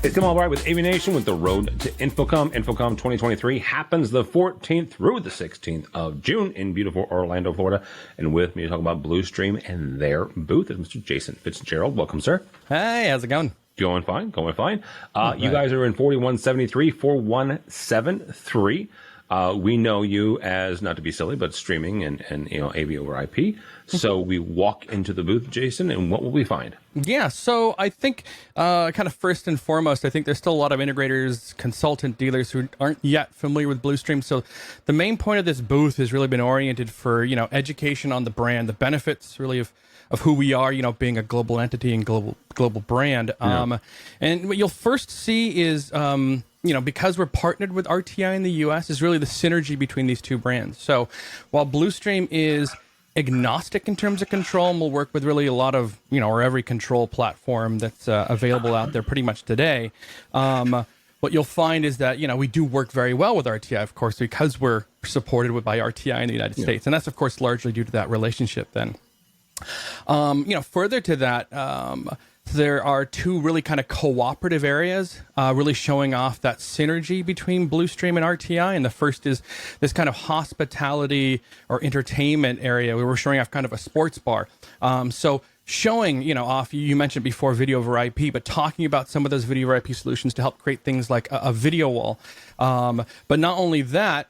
It's come all right with AVNation with the road to InfoComm. InfoComm 2023 happens the 14th through the 16th of June in beautiful Orlando, Florida. And with me to talk about Blustream and their booth is Mr. Jason Fitzgerald. Welcome, sir. Hey, how's it going? Going fine, going fine. You guys are in 4173, 4173. We know you as, not to be silly, but streaming and AV over IP. So we walk into the booth, Jason, and what will we find? Yeah, so I think kind of first and foremost, I think there's still a lot of integrators, consultant dealers who aren't yet familiar with Blustream. So the main point of this booth has really been oriented for, education on the brand, the benefits really of who we are, being a global entity and global brand. Yeah. And what you'll first see is, because we're partnered with RTI in the US, is really the synergy between these two brands. So while Blustream is agnostic in terms of control, and we'll work with really a lot of, or every control platform that's available out there pretty much today, what you'll find is that, we do work very well with RTI, of course, because we're supported by RTI in the United States. And that's, of course, largely due to that relationship then. Further to that, there are two really kind of cooperative areas, really showing off that synergy between Blustream and RTI. And the first is this kind of hospitality or entertainment area where we're showing off kind of a sports bar. So showing, off, you mentioned before video over IP, but talking about some of those video over IP solutions to help create things like a video wall. But not only that,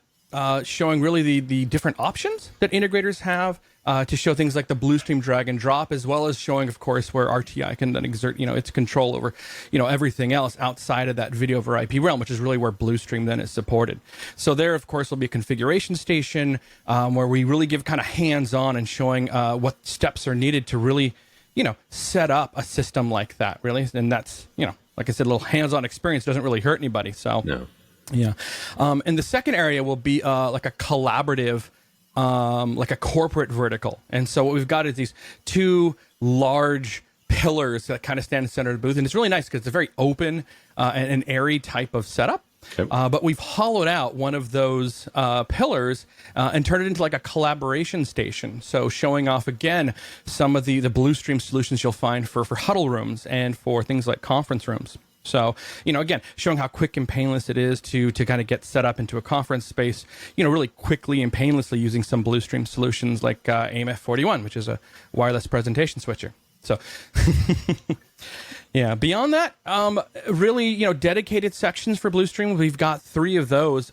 showing really the different options that integrators have to show things like the Blustream drag and drop, as well as showing, of course, where RTI can then exert, its control over, everything else outside of that video over IP realm, which is really where Blustream then is supported. So there, of course, will be a configuration station where we really give kind of hands-on and showing what steps are needed to really, set up a system like that, really. And that's, like I said, a little hands-on experience doesn't really hurt anybody. So, No. Yeah. And the second area will be like a collaborative, like a corporate vertical. And so what we've got is these two large pillars that kind of stand in the center of the booth. And it's really nice because it's a very open and an airy type of setup. Okay. But we've hollowed out one of those pillars and turned it into like a collaboration station. So showing off, again, some of the Blustream solutions you'll find for huddle rooms and for things like conference rooms. So, again, showing how quick and painless it is to kind of get set up into a conference space, really quickly and painlessly using some Blustream solutions like AMF41, which is a wireless presentation switcher. So, yeah, beyond that, really, dedicated sections for Blustream. We've got 3 of those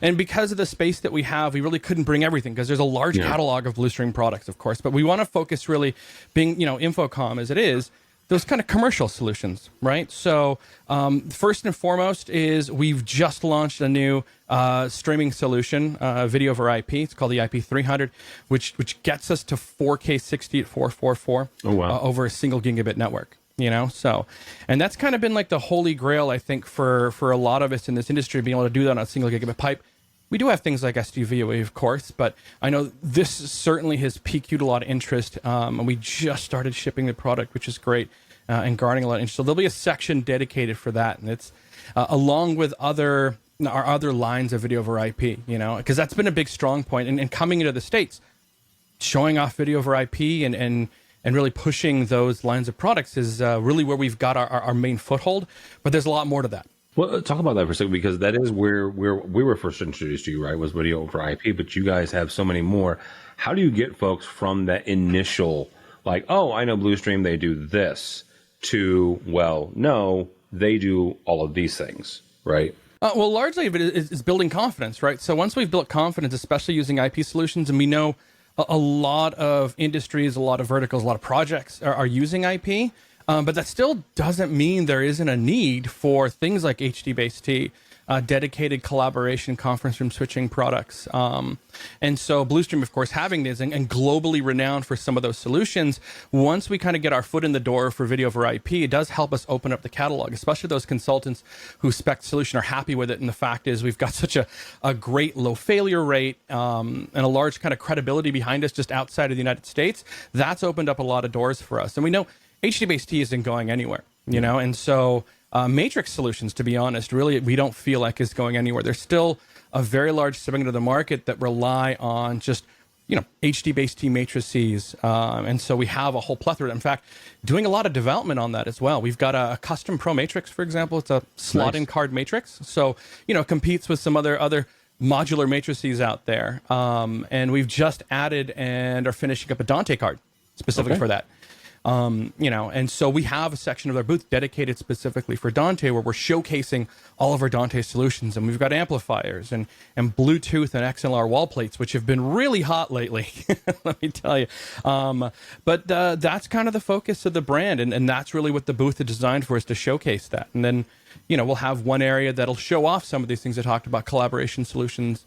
and because of the space that we have, we really couldn't bring everything because there's a large catalog of Blustream products, of course, but we want to focus really being, InfoComm as it is, those kind of commercial solutions, right? So first and foremost is we've just launched a new streaming solution, video over IP. It's called the IP300, which gets us to 4K 60 at 444 over a single gigabit network. So, and that's kind of been like the holy grail, I think, for a lot of us in this industry, being able to do that on a single gigabit pipe. We do have things like SDVOA, of course, but I know this certainly has piqued a lot of interest, and we just started shipping the product, which is great, and garnering a lot of interest. So there'll be a section dedicated for that, and it's along with our other lines of video over IP, because that's been a big strong point. And coming into the States, showing off video over IP and really pushing those lines of products is really where we've got our main foothold, but there's a lot more to that. Well, talk about that for a second, because that is where we were first introduced to you, right? Was video over IP, but you guys have so many more. How do you get folks from that initial, like, oh, I know Blustream, they do this, to, well, no, they do all of these things, right? Well, largely of it is building confidence, right? So once we've built confidence, especially using IP solutions, and we know a lot of industries, a lot of verticals, a lot of projects are using IP, but that still doesn't mean there isn't a need for things like HDBaseT, dedicated collaboration conference room switching products. And so Blustream, of course, having this and globally renowned for some of those solutions, once we kind of get our foot in the door for video over IP, it does help us open up the catalog, especially those consultants who spec the solution are happy with it. And the fact is we've got such a great low failure rate and a large kind of credibility behind us just outside of the United States. That's opened up a lot of doors for us. And we know HDBaseT isn't going anywhere, and so Matrix solutions, to be honest, really, we don't feel like is going anywhere. There's still a very large segment of the market that rely on just HD-based T matrices. And so we have a whole plethora. In fact, doing a lot of development on that as well. We've got a custom Pro matrix, for example. It's a slot-in card matrix. So, competes with some other modular matrices out there. And we've just added and are finishing up a Dante card specifically for that. And so we have a section of our booth dedicated specifically for Dante, where we're showcasing all of our Dante solutions. And we've got amplifiers and Bluetooth and XLR wall plates, which have been really hot lately, let me tell you. But that's kind of the focus of the brand. And that's really what the booth is designed for, is to showcase that. And then, we'll have one area that'll show off some of these things I talked about, collaboration solutions,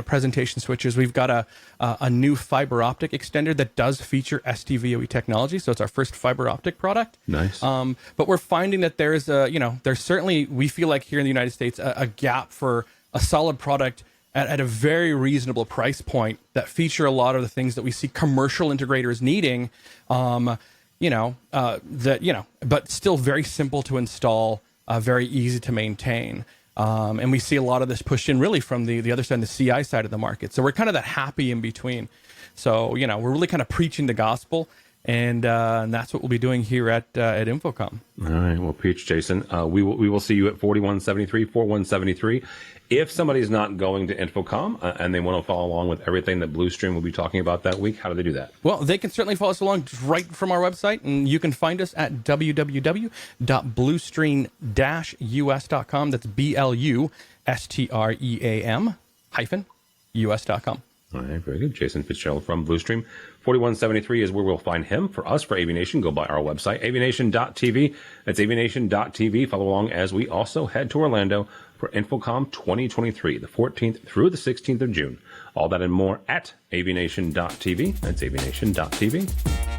presentation switches. We've got a new fiber optic extender that does feature STVOE technology. So it's our first fiber optic product. Nice. But we're finding that there's certainly, we feel like here in the United States, a gap for a solid product at a very reasonable price point that feature a lot of the things that we see commercial integrators needing, but still very simple to install, very easy to maintain. And we see a lot of this pushed in really from the other side, the CI side of the market. So we're kind of that happy in between. So, we're really kind of preaching the gospel, and that's what we'll be doing here at InfoComm. All right. Well, preach, Jason. We will see you at 4173. If somebody's not going to InfoComm and they want to follow along with everything that Blustream will be talking about that week, how do they do that? Well, they can certainly follow us along right from our website, and you can find us at www.blustream-us.com. That's BLUSTREAM-US.com. All right, very good. Jason Fitzgerald from Blustream. 4173 is where we'll find him. For us, for AVNation, go by our website, avnation.tv. That's avnation.tv. Follow along as we also head to Orlando for InfoComm 2023, the 14th through the 16th of June. All that and more at avnation.tv. That's avnation.tv.